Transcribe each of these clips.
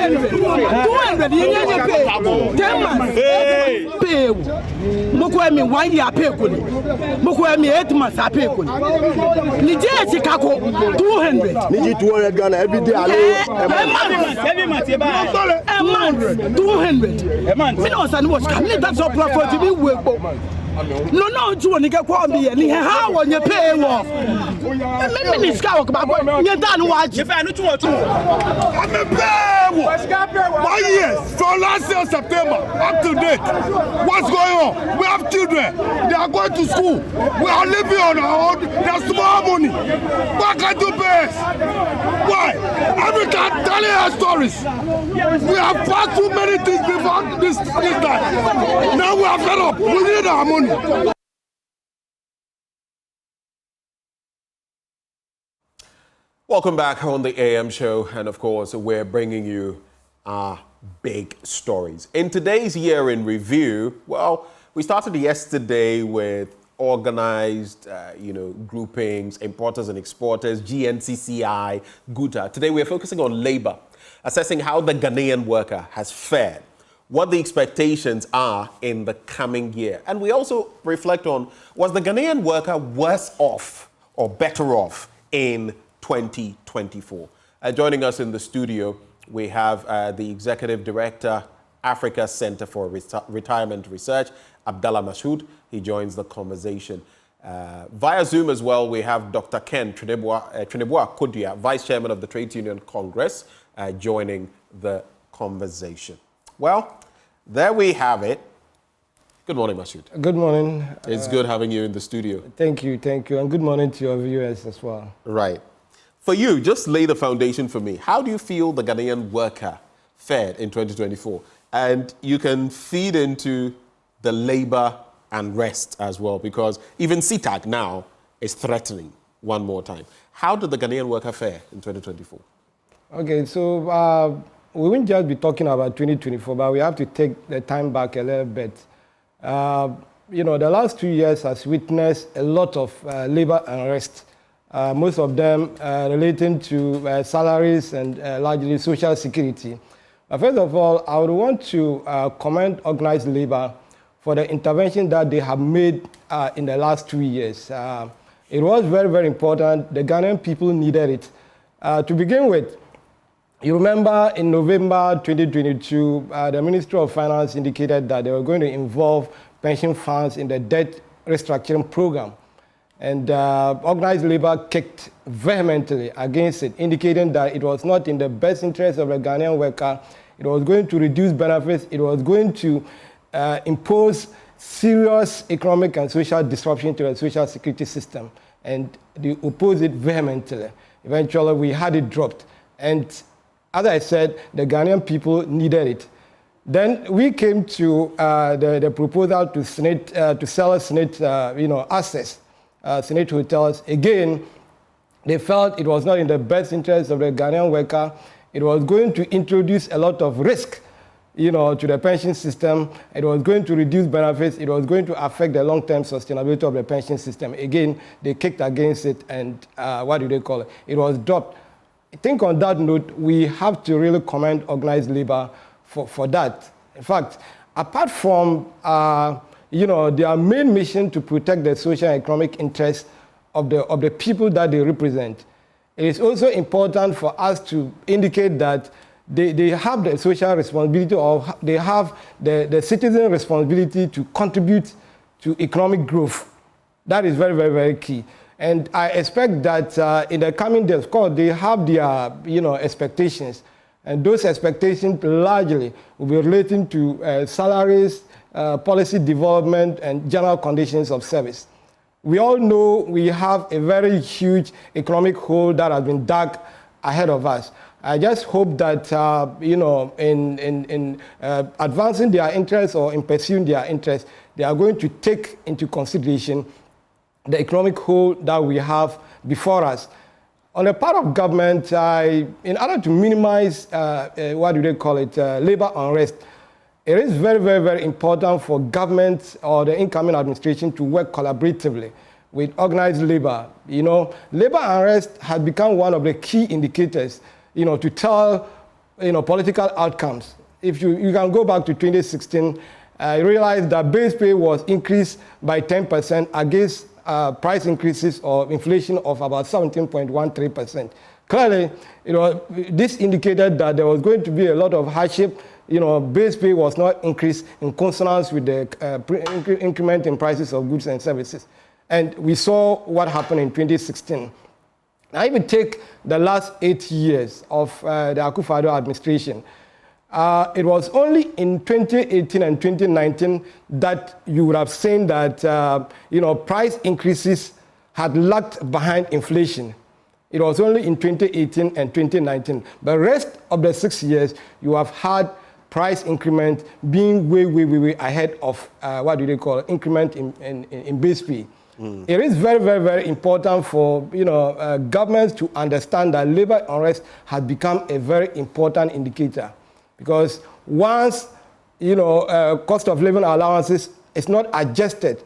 200, you pay 10 months. Pay. Mokwemi 1 year pay kuni. Mokwemi 8 months pay kuni. Nije Chicago 200. Niji 200 Ghana every day. Every month. A month 200. A month. Me no san watch. Come that's your profit to be work. No, you want to get me and how when you pay off. Maybe scout about you done watch. If I know to I'm a pay 1 year from last year September up to date. What's going on? We have children. They are going to school. We are living on our own. There's small money. Why can't you pay? Why? Every time telling our stories. We have passed through many things before this time. Now we are fed up. We need our money. Welcome back on the AM show, and of course we're bringing you our big stories. In today's year in review, well, we started yesterday with organized groupings, importers and exporters, GNCCI, GUTA. Today we're focusing on labor, assessing how the Ghanaian worker has fared, what the expectations are in the coming year. And we also reflect on, was the Ghanaian worker worse off or better off in 2024? Joining us in the studio, we have the Executive Director, Africa Center for Retirement Research, Abdallah Mashud. He joins the conversation. Via Zoom as well, we have Dr. Ken Trineboa Kodia, Vice Chairman of the Trade Union Congress, joining the conversation. Well, there we have it. Good morning, Mashud. Good morning. It's good having you in the studio. Thank you. And good morning to your viewers as well. Right. For you, just lay the foundation for me. How do you feel the Ghanaian worker fared in 2024? And you can feed into the labor unrest as well, because even CTAG now is threatening one more time. How did the Ghanaian worker fare in 2024? Okay, so we won't just be talking about 2024, but we have to take the time back a little bit. The last 2 years has witnessed a lot of labor unrest, most of them relating to salaries and largely social security. First of all, I would want to commend organized labor for the intervention that they have made in the last 2 years. It was very, very important. The Ghanaian people needed it. To begin with, you remember in November 2022, the Ministry of Finance indicated that they were going to involve pension funds in the debt restructuring program. And organized labor kicked vehemently against it, indicating that it was not in the best interest of the Ghanaian worker. It was going to reduce benefits. It was going to impose serious economic and social disruption to the social security system. And they opposed it vehemently. Eventually, we had it dropped. And as I said, the Ghanaian people needed it. Then we came to the proposal to sell Senate, assets, Senate hotels. Again, they felt it was not in the best interest of the Ghanaian worker. It was going to introduce a lot of risk, to the pension system. It was going to reduce benefits. It was going to affect the long-term sustainability of the pension system. Again, they kicked against it, and it was dropped. I think on that note, we have to really commend organized labor for that. In fact, apart from their main mission to protect the social and economic interests of the people that they represent, it is also important for us to indicate that they have the social responsibility, or they have the citizen responsibility to contribute to economic growth. That is very, very, very key. And I expect that in the coming days, of course, they have their expectations. And those expectations largely will be relating to salaries, policy development, and general conditions of service. We all know we have a very huge economic hole that has been dug ahead of us. I just hope that, in advancing their interests or in pursuing their interests, they are going to take into consideration the economic hole that we have before us. On the part of government, in order to minimize, labor unrest, it is very, very, very important for government or the incoming administration to work collaboratively with organized labor. Labor unrest has become one of the key indicators, to tell political outcomes. If you can go back to 2016, you realize that base pay was increased by 10% against price increases or inflation of about 17.13%. Clearly, this indicated that there was going to be a lot of hardship. Base pay was not increased in consonance with the increment in prices of goods and services. And we saw what happened in 2016. Now, if you take the last 8 years of the Akufo-Addo administration, it was only in 2018 and 2019 that you would have seen that price increases had lagged behind inflation. It was only in 2018 and 2019. The rest of the 6 years, you have had price increment being way ahead of increment in base pay. It is very, very, very important for governments to understand that labor unrest has become a very important indicator, because once cost of living allowances is not adjusted,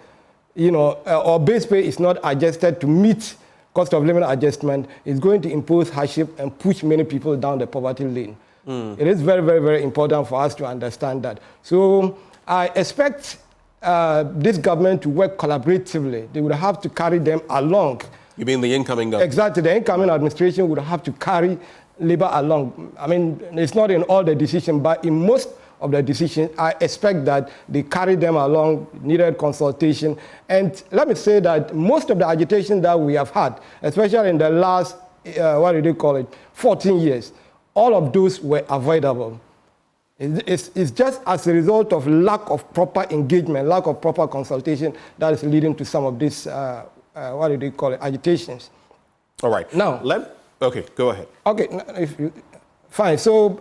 or base pay is not adjusted to meet cost of living adjustment, is going to impose hardship and push many people down the poverty lane. It is very, very, very important for us to understand that. So I expect this government to work collaboratively. They would have to carry them along. You mean the incoming government? Exactly. The incoming administration would have to carry labor along. I mean, it's not in all the decisions, but in most of the decisions, I expect that they carry them along, needed consultation. And let me say that most of the agitation that we have had, especially in the last, 14 years, all of those were avoidable. It's just as a result of lack of proper engagement, lack of proper consultation that is leading to some of these, agitations. All right. Now, okay, go ahead. Okay, fine. So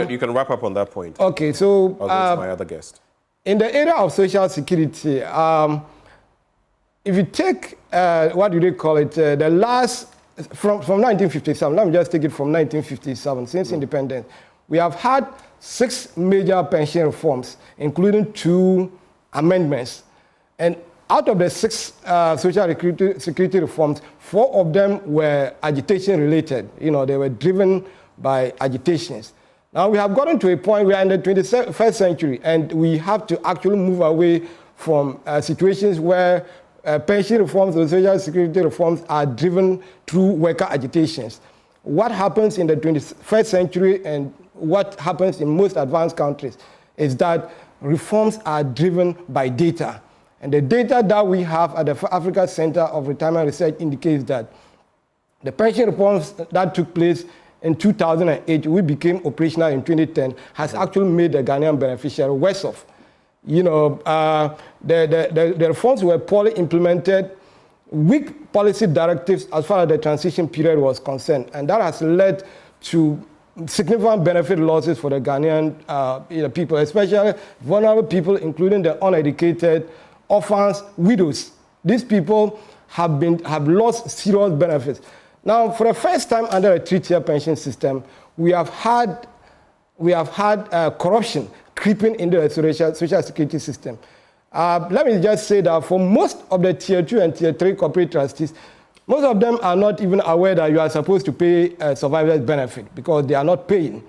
you can wrap up on that point. Okay, so I'll go to my other guest. In the area of social security, if you take the last from 1957. Let me just take it from 1957 since independence. We have had 6 major pension reforms, including 2 amendments. And out of the 6 social security reforms, 4 of them were agitation related. They were driven by agitations. Now we have gotten to a point where in the 21st century, and we have to actually move away from situations where pension reforms or social security reforms are driven through worker agitations. What happens in the 21st century and what happens in most advanced countries is that reforms are driven by data. And the data that we have at the Africa Center of Retirement Research indicates that the pension reforms that took place in 2008, we became operational in 2010, has actually made the Ghanaian beneficiary worse off. The reforms were poorly implemented, weak policy directives as far as the transition period was concerned, and that has led to significant benefit losses for the Ghanaian people, especially vulnerable people, including the uneducated, orphans, widows. These people have lost serious benefits. Now, for the first time under a 3-tier pension system, we have had corruption creeping into the social security system. Let me just say that for most of the Tier 2 and Tier 3 corporate trustees, most of them are not even aware that you are supposed to pay a survivor's benefit because they are not paying.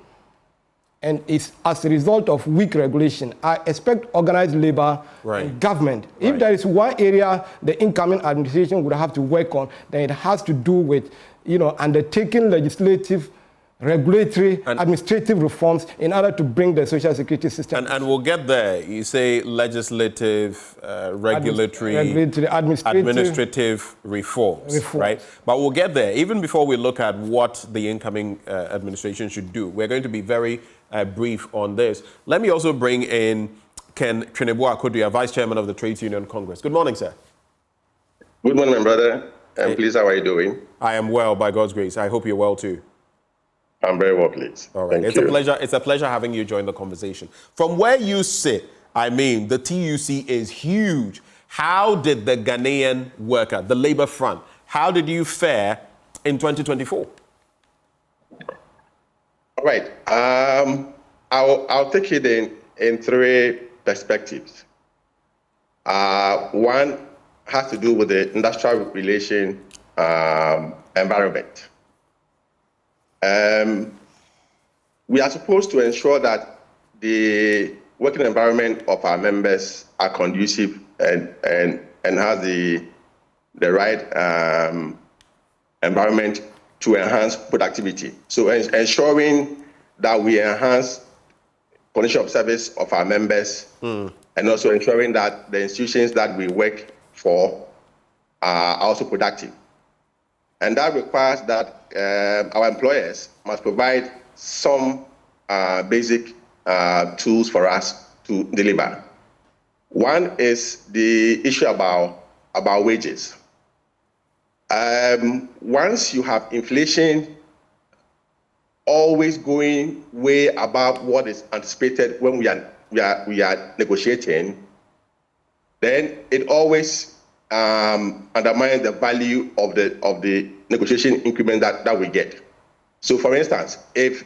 And it's as a result of weak regulation. I expect organized labor and government. If there is one area the incoming administration would have to work on, then it has to do with undertaking legislative, regulatory, administrative reforms in order to bring the social security system. And we'll get there. You say legislative, regulatory, administrative reforms, right? But we'll get there. Even before we look at what the incoming administration should do, we're going to be very brief on this. Let me also bring in Ken Trinebo-Akodua, Vice Chairman of the Trades Union Congress. Good morning, sir. Good morning, my brother. And please, how are you doing? I am well, by God's grace. I hope you're well too. I'm very well, please. All right. It's a pleasure having you join the conversation. From where you sit, I mean, the TUC is huge. How did the Ghanaian worker, the labor front, how did you fare in 2024? All right. I'll take it in 3 perspectives. One has to do with the industrial relation environment. we are supposed to ensure that the working environment of our members are conducive and has the right environment to enhance productivity. So ensuring that we enhance condition of service of our members and also ensuring that the institutions that we work for are also productive. And that requires that our employers must provide some basic tools for us to deliver. One is the issue about wages. Once you have inflation always going way above what is anticipated when we are negotiating, then it always undermines the value of the negotiation increment that we get. So, for instance, if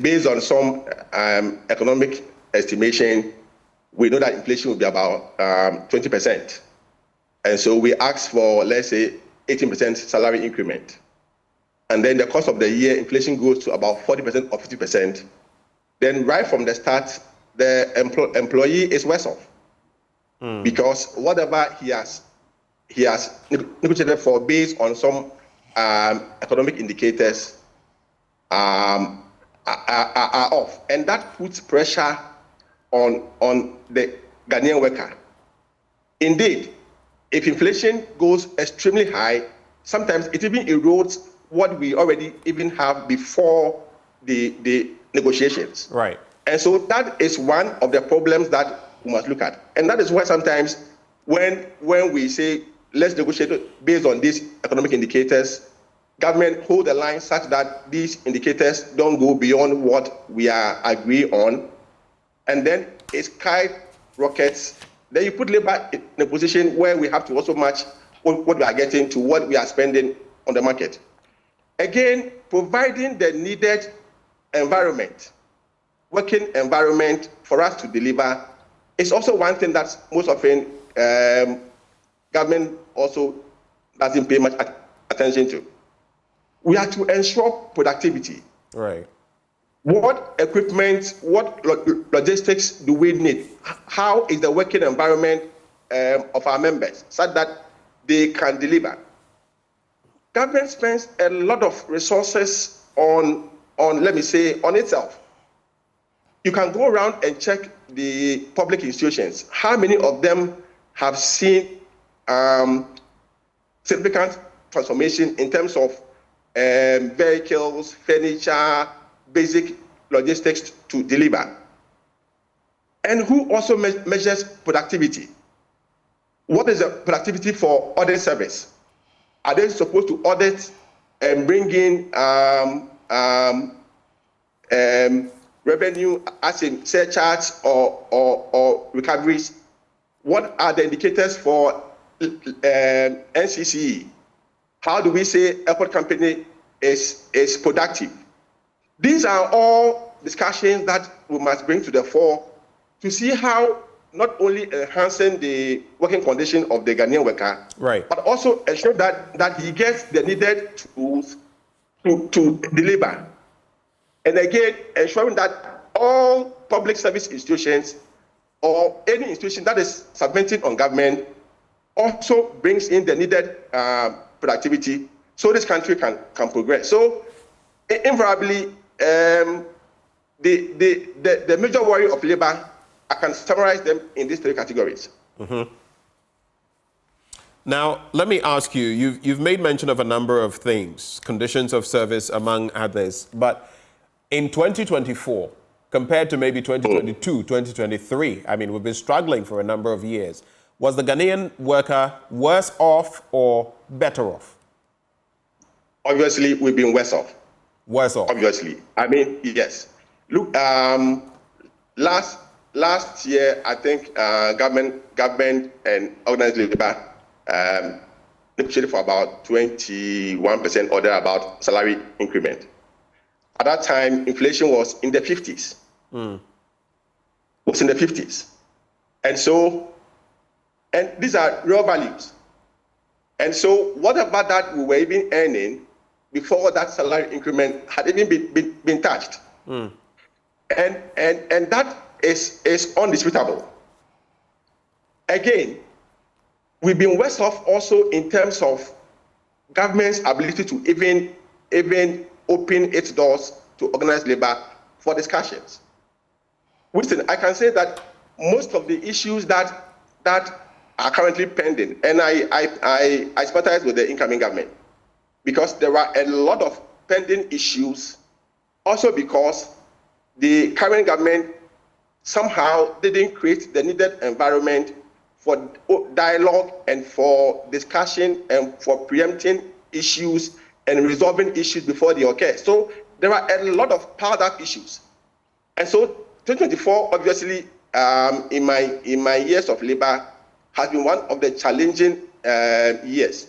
based on some economic estimation, we know that inflation will be about 20%, and so we ask for, let's say, 18% salary increment, and then the course of the year, inflation goes to about 40% or 50%, then right from the start, the employee is worse off because whatever he has negotiated for based on some economic indicators are off, and that puts pressure on the Ghanaian worker. Indeed, if inflation goes extremely high, sometimes it even erodes what we already even have before the negotiations. Right. And so that is one of the problems that we must look at. And that is why sometimes when we say, let's negotiate based on these economic indicators, government hold the line such that these indicators don't go beyond what we are agreeing on, and then it skyrockets. Then you put labor in a position where we have to also match what we are getting to what we are spending on the market. Again, providing the needed environment, working environment for us to deliver is also one thing that most often government also doesn't pay much attention to. We have to ensure productivity. Right. What equipment, what logistics do we need? How is the working environment of our members such that they can deliver? Government spends a lot of resources on let me say, on itself. You can go around and check the public institutions. How many of them have seen significant transformation in terms of vehicles, furniture, basic logistics to deliver? And who also measures productivity? What is the productivity for audit service? Are they supposed to audit and bring in revenue as in surcharges or recoveries? What are the indicators for NCCE? How do we say airport company is productive? These are all discussions that we must bring to the fore to see how not only enhancing the working condition of the Ghanaian worker, right, but also ensure that he gets the needed tools to deliver. And again, ensuring that all public service institutions or any institution that is submitting on government also brings in the needed productivity so this country can progress. So invariably, the major worry of labor, I can summarize them in these three categories. Mm-hmm. Now, let me ask you, you've made mention of a number of things, conditions of service among others, but in 2024, compared to maybe 2022, 2023, I mean, we've been struggling for a number of years. Was the Ghanaian worker worse off or better off? Obviously, we've been worse off. Worse off? Obviously. I mean, yes. Look, last year, I think government and organized labor negotiated for about 21% or thereabout salary increment. At that time, inflation was in the 50s. Was in the 50s. And these are real values. And so whatever that we were even earning before that salary increment had even been touched. And that is undisputable. Again, we've been worse off also in terms of government's ability to even open its doors to organized labor for discussions. Listen, I can say that most of the issues that are currently pending, and I sympathize with the incoming government, because there are a lot of pending issues, also because the current government somehow didn't create the needed environment for dialogue and for discussion and for preempting issues and resolving issues before they occur. So there are a lot of piled up issues. And so 2024, obviously, in my years of labor, has been one of the challenging years.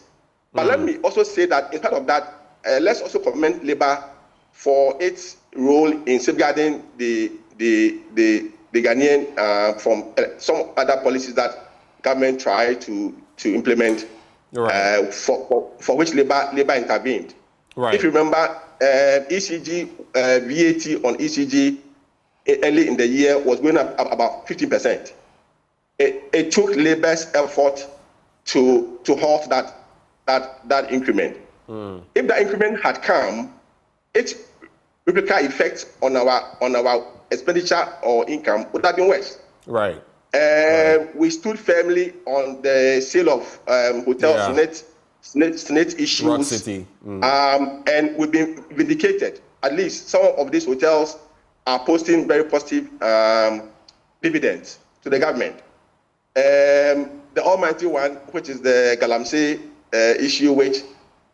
But let me also say that in part of that, let's also commend labor for its role in safeguarding the Ghanaian from some other policies that government tried to implement, right. For which labor intervened. Right. If you remember, ECG, VAT on ECG early in the year was going up about 15%. It took labor's effort to halt that increment. If that increment had come, its replica effect on our expenditure or income would have been worse. Right. We stood firmly on the sale of hotels, SNET issues. Rock City. And we've been vindicated. At least some of these hotels are posting very positive dividends to the government. The almighty one, which is the Galamsey issue, which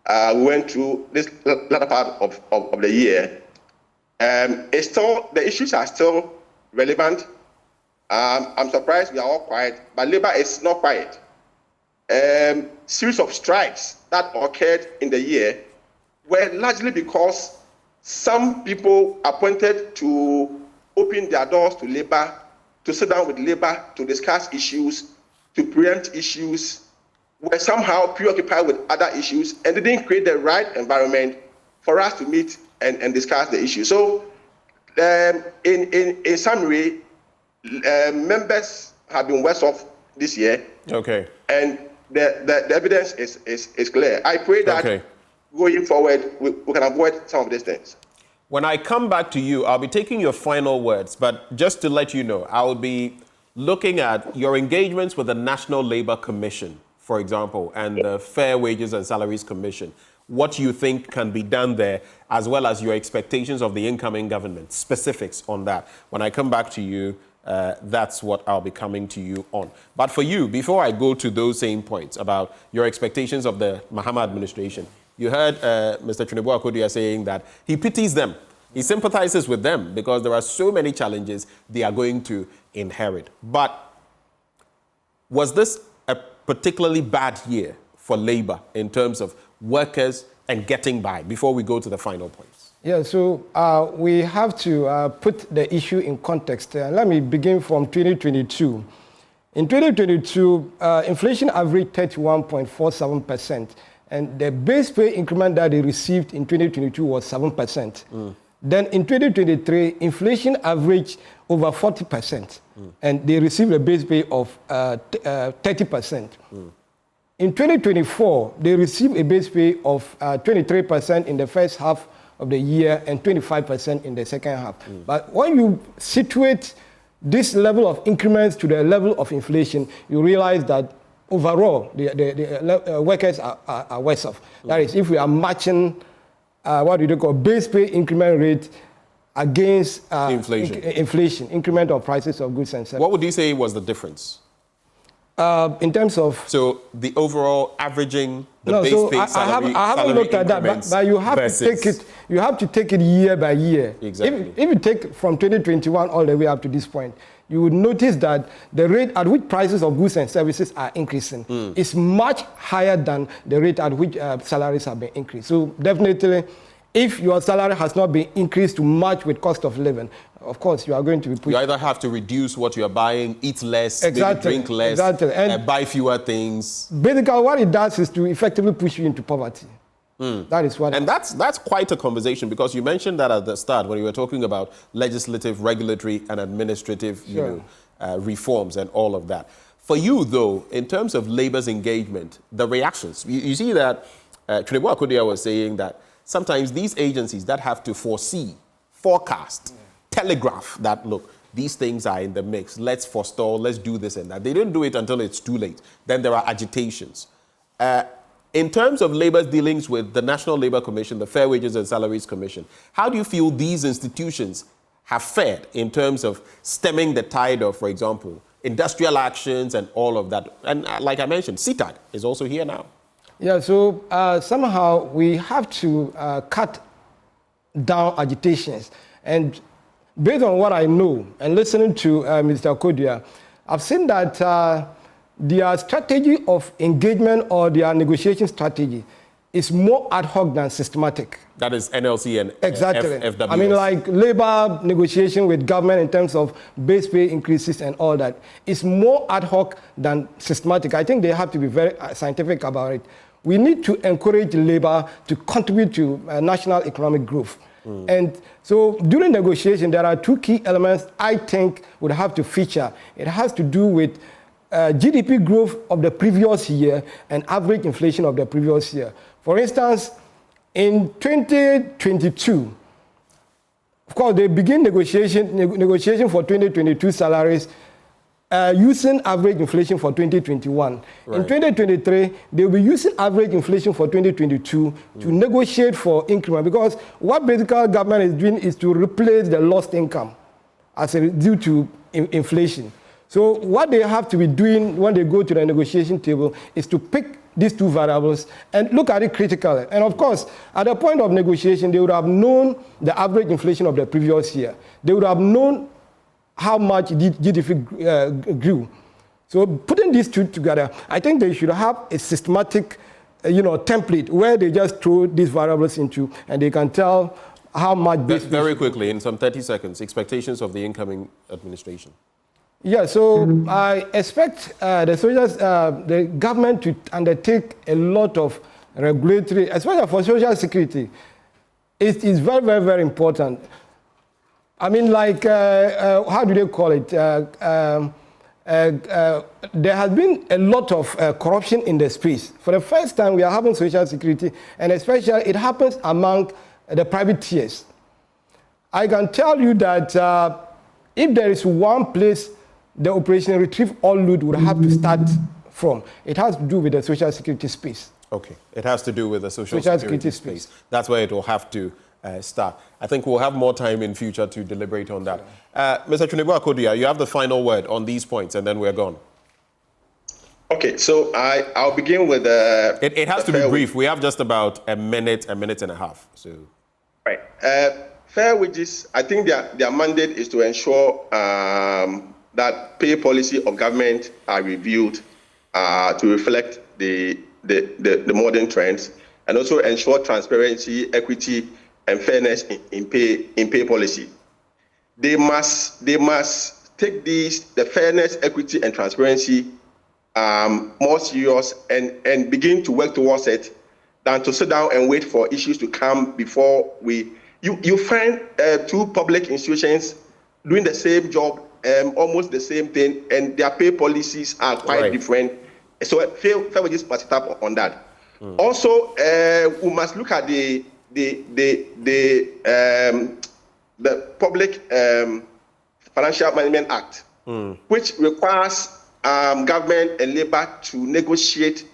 we went through this latter part of the year, it's still, the issues are still relevant. I'm surprised we are all quiet, but labor is not quiet. Series of strikes that occurred in the year were largely because some people appointed to open their doors to labor, to sit down with labor, to discuss issues, to preempt issues, were somehow preoccupied with other issues and they didn't create the right environment for us to meet and discuss the issue. So in summary, members have been worse off this year. Okay. And the evidence is clear. I pray that going forward, we can avoid some of these things. When I come back to you, I'll be taking your final words, but just to let you know, I will be looking at your engagements with the National Labour Commission, for example, and the Fair Wages and Salaries Commission. What you think can be done there, as well as your expectations of the incoming government, specifics on that. When I come back to you, that's what I'll be coming to you on. But for you, before I go to those same points about your expectations of the Mahama administration, you heard Mr. Trinidad Akodia saying that he pities them. He sympathizes with them because there are so many challenges they are going to inherit. But was this a particularly bad year for labor in terms of workers and getting by before we go to the final points? Yeah, so we have to put the issue in context. Let me begin from 2022. In 2022, inflation averaged 31.47%, and the base pay increment that they received in 2022 was 7%. Then in 2023, inflation averaged over 40%, and they received a base pay of 30%. In 2024, they received a base pay of 23% in the first half of the year and 25% in the second half. But when you situate this level of increments to the level of inflation, you realize that overall, the workers are worse off. That is, if we are matching what we call base pay increment rate against inflation, increment of prices of goods and services. What would you say was the difference? In terms of... So the overall averaging, the base pay salary, I haven't looked at that, but you have to take it year by year. Exactly. If you take from 2021 all the way up to this point, you would notice that the rate at which prices of goods and services are increasing is much higher than the rate at which salaries have been increased. So definitely, if your salary has not been increased to match with cost of living, of course, you are going to be pushed. You either have to reduce what you are buying, eat less, maybe drink less, and buy fewer things. Basically, what it does is to effectively push you into poverty. That is what. And that's quite a conversation, because you mentioned that at the start when you were talking about legislative, regulatory, and administrative reforms and all of that. For you, though, in terms of labor's engagement, the reactions, you see that Trinebo Akodia was saying that sometimes these agencies that have to forecast, telegraph that, look, these things are in the mix, let's forestall, let's do this and that. They don't do it until it's too late. Then there are agitations. In terms of labor's dealings with the National Labour Commission, the Fair Wages and Salaries Commission, how do you feel these institutions have fared in terms of stemming the tide of, for example, industrial actions and all of that? And like I mentioned, CTAG is also here now. Yeah, so somehow we have to cut down agitations. And based on what I know and listening to Mr. Akodia, I've seen that their strategy of engagement or their negotiation strategy is more ad hoc than systematic. That is NLC and exactly. FWS. I mean, like labor negotiation with government in terms of base pay increases and all that. It's more ad hoc than systematic. I think they have to be very scientific about it. We need to encourage labor to contribute to national economic growth. And so during negotiation, there are two key elements I think would have to feature. It has to do with GDP growth of the previous year and average inflation of the previous year. For instance, in 2022, of course, they begin negotiation for 2022 salaries using average inflation for 2021. Right. In 2023, they will be using average inflation for 2022 to negotiate for increment, because what basically government is doing is to replace the lost income due to inflation. So what they have to be doing when they go to the negotiation table is to pick these two variables and look at it critically. And of course, at the point of negotiation, they would have known the average inflation of the previous year. They would have known how much GDP grew. So putting these two together, I think they should have a systematic, template where they just throw these variables into, and they can tell how much. Very quickly, in some 30 seconds, expectations of the incoming administration. Yeah, so I expect the government to undertake a lot of regulatory, especially for social security. It is very, very, very important. I mean, like, how do they call it? There has been a lot of corruption in the space. For the first time, we are having social security, and especially it happens among the private tiers. I can tell you that if there is one place the Operation Retrieve All Loot would have to start from, it has to do with the social security space. Okay, it has to do with the social security space. That's where it will have to start. I think we'll have more time in future to deliberate on that. Mr. Trinebo Akodia, you have the final word on these points, and then we're gone. Okay, so I'll begin with it has to be brief. We have just about a minute and a half. So, right. Fair wages, I think their mandate is to ensure that pay policy of government are reviewed to reflect the modern trends, and also ensure transparency, equity, and fairness in pay policy. They must take the fairness, equity, and transparency more serious and begin to work towards it than to sit down and wait for issues to come before you find two public institutions doing the same job, almost the same thing, and their pay policies are quite different. So fair wages must start up on that. Also, we must look at the Public Financial Management Act, which requires government and labor to negotiate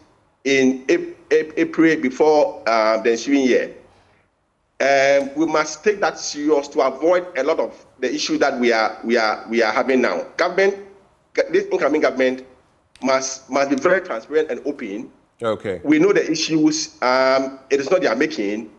in April before the ensuing year. We must take that serious to avoid a lot of the issue that we are having now. This incoming government must be very transparent and open. Okay. We know the issues. It is not their making,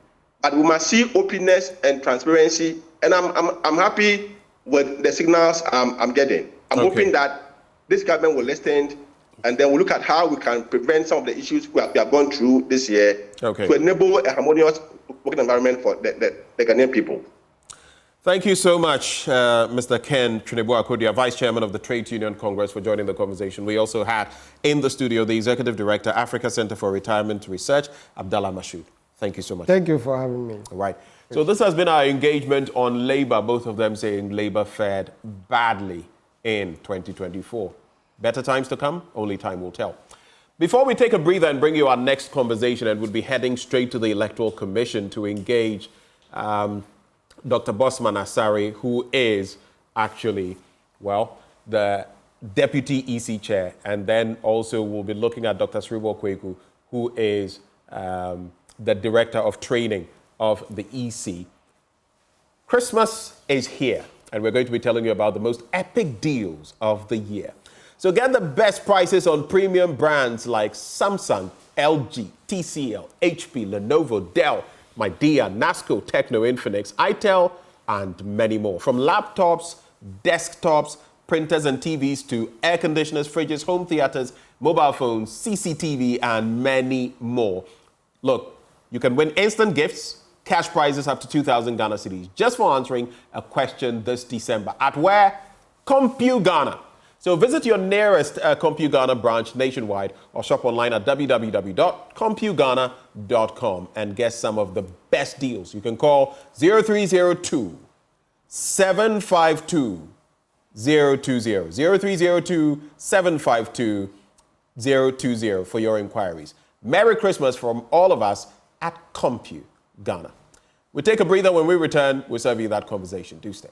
but we must see openness and transparency. And I'm happy with the signals I'm getting. I'm hoping that this government will listen, and then we'll look at how we can prevent some of the issues we have gone through this year to enable a harmonious working environment for the Ghanaian people. Thank you so much, Mr. Ken Trinebo Akodia, Vice Chairman of the Trade Union Congress, for joining the conversation. We also had in the studio the Executive Director, Africa Center for Retirement Research, Abdallah Mashud. Thank you so much. Thank you for having me. All right. So this has been our engagement on Labour, both of them saying Labour fared badly in 2024. Better times to come? Only time will tell. Before we take a breather and bring you our next conversation, and we'll be heading straight to the Electoral Commission to engage Dr. Bosman Asare, who is actually, well, the Deputy EC Chair. And then also we'll be looking at Dr. Sribo Kweku, who is the Director of Training of the EC. Christmas is here, and we're going to be telling you about the most epic deals of the year. So get the best prices on premium brands like Samsung, LG, TCL, HP, Lenovo, Dell, Midea, Nasco, Techno, Infinix, itel, and many more. From laptops, desktops, printers and TVs to air conditioners, fridges, home theaters, mobile phones, CCTV, and many more. Look, you can win instant gifts, cash prizes up to 2,000 Ghana cedis just for answering a question this December. At where? CompuGhana. So visit your nearest CompuGhana branch nationwide or shop online at www.compughana.com and get some of the best deals. You can call 0302 752 020, 0302 752 020 for your inquiries. Merry Christmas from all of us at CompuGhana. We'll take a breather. When we return, we'll serve you that conversation. Do stay.